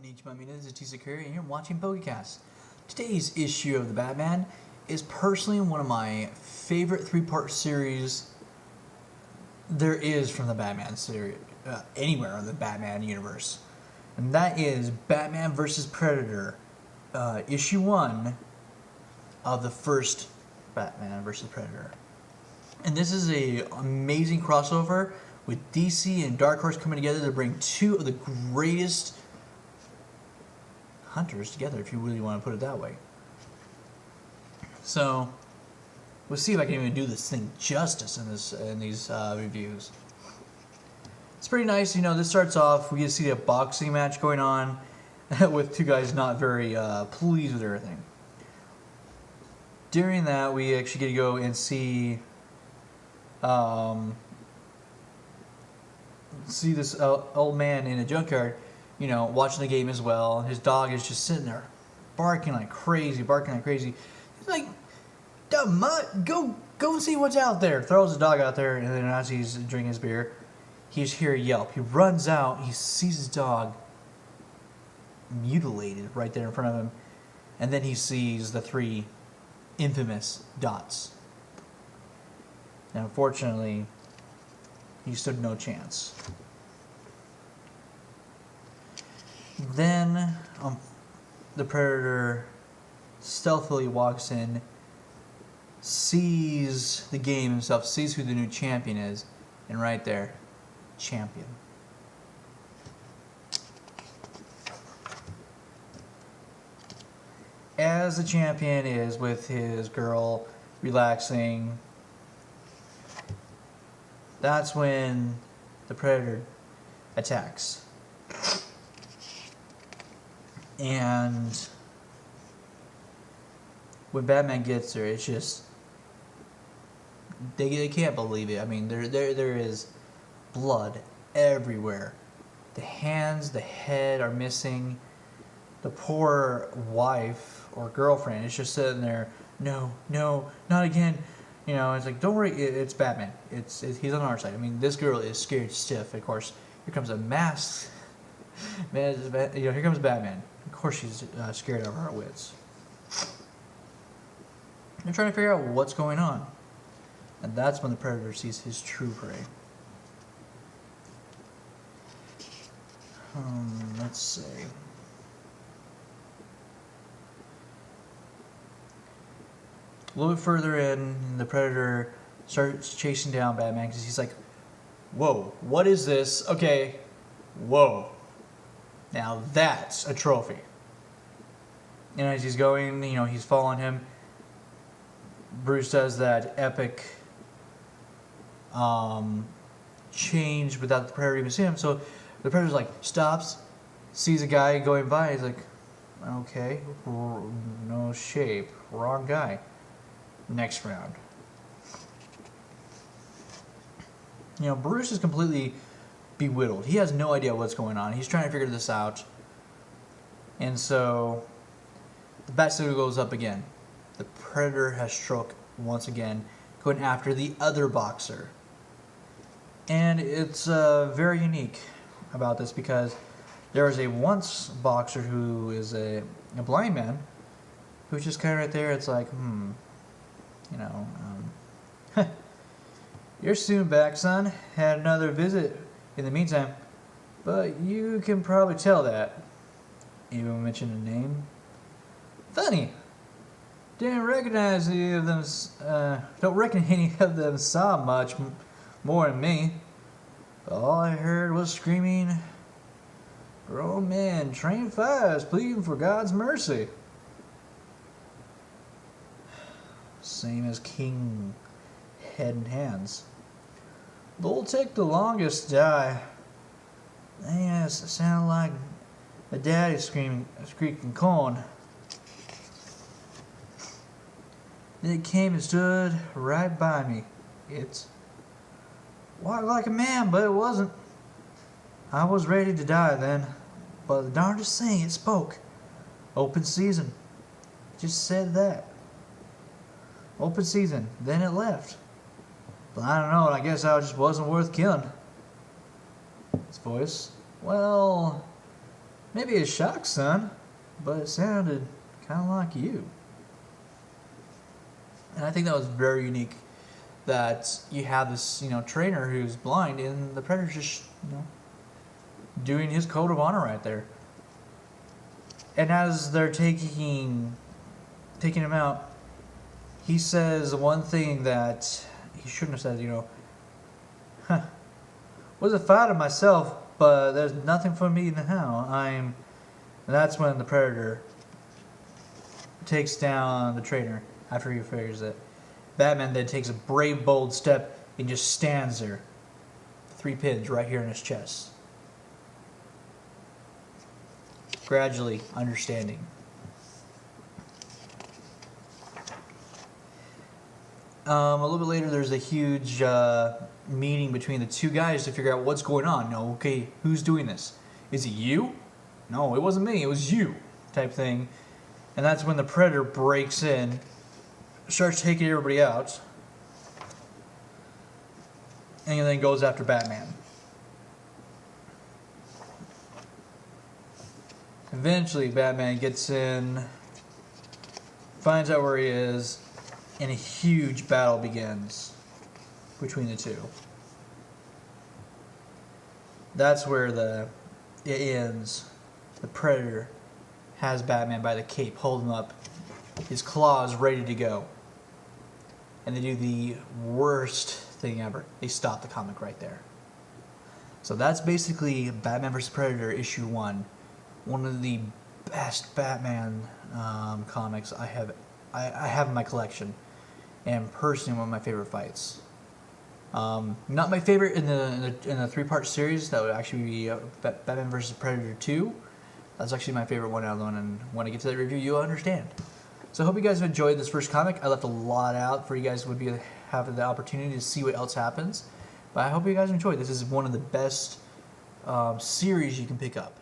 Konnichiwa, this is Tisa Curry, and you're watching Pokecast. Today's issue of the Batman is personally one of my favorite three-part series there is from the Batman series, anywhere in the Batman universe. And that is Batman vs. Predator, issue 1 of the first Batman vs. Predator. And this is an amazing crossover with DC and Dark Horse coming together to bring two of the greatest hunters together, if you really want to put it that way. So we'll see if I can even do this thing justice in these reviews. It's pretty nice, you know. This starts off, we get to see a boxing match going on with two guys not very pleased with everything. During that, we actually get to go and see this old man in a junkyard, you know, watching the game as well. His dog is just sitting there, barking like crazy. He's like, "Dumb mutt, go and see what's out there." Throws the dog out there, and then as he's drinking his beer, he's hear a yelp. He runs out. He sees his dog mutilated right there in front of him, and then he sees the three infamous dots. And unfortunately, he stood no chance. Then the Predator stealthily walks in, sees the game himself, sees who the new champion is, and right there, champion. As the champion is with his girl, relaxing, that's when the Predator attacks. And when Batman gets there, it's just they can't believe it. I mean, there is blood everywhere. The hands, the head are missing. The poor wife or girlfriend is just sitting there. No, not again. You know, it's like, don't worry, it's Batman. He's on our side. I mean, this girl is scared stiff. Of course, here comes a mask. Man, you know, here comes Batman. Of course, she's scared out of her wits. They're trying to figure out what's going on, and that's when the Predator sees his true prey. Let's see. A little bit further in, the Predator starts chasing down Batman because he's like, "Whoa, what is this? Okay, whoa. Now that's a trophy." And as he's going, you know, he's following him. Bruce does that epic change without the Predator even seeing him. So the Predator's like, stops, sees a guy going by. He's like, "Okay, no shape, wrong guy." Next round. You know, Bruce is completely bewildered. He has no idea what's going on. He's trying to figure this out. And so the bat signal goes up again. The Predator has struck once again, going after the other boxer. And it's very unique about this because there was a once boxer who is a blind man who's just kind of right there. It's like, you know, you're soon back, son. Had another visit in the meantime, but you can probably tell that. Even mention a name. Funny. Didn't recognize any of them. Don't reckon any of them saw much more than me. But all I heard was screaming, "Grown men, trained fires, pleading for God's mercy." Same as King Head and Hands. They'll take the longest to die. Yes, it sounded like a daddy squeaking corn. It came and stood right by me. It walked like a man, but it wasn't. I was ready to die then, but the darndest thing, it spoke. Open season. It just said that. Open season. Then it left. But I don't know, I guess I just wasn't worth killing. His voice. Well, Maybe a shock, son, but it sounded kind of like you. And I think that was very unique. That you have this, trainer who's blind, and the Predator's just, doing his code of honor right there. And as they're taking him out, he says one thing that he shouldn't have said. Was a fighter myself, but there's nothing for me now. And that's when the Predator takes down the trainer after he figures it. Batman then takes a brave, bold step and just stands there. 3 pins right here in his chest. Gradually understanding. A little bit later, there's a huge meeting between the two guys to figure out what's going on. Okay, who's doing this? Is it you? No, it wasn't me, it was you, type thing. And that's when the Predator breaks in, starts taking everybody out, and then goes after Batman. Eventually, Batman gets in, finds out where he is, and a huge battle begins between the two. That's where it ends. The Predator has Batman by the cape, holding him up, his claws ready to go. And they do the worst thing ever. They stop the comic right there. So that's basically Batman vs. Predator issue 1. One of the best Batman comics I have in my collection, and personally one of my favorite fights. Not my favorite in the 3-part series. That would actually be Batman vs. Predator 2. That's actually my favorite one out of the one, and when I get to that review, you'll understand. So I hope you guys have enjoyed this first comic. I left a lot out for you guys would be have the opportunity to see what else happens. But I hope you guys enjoyed. This is one of the best series you can pick up.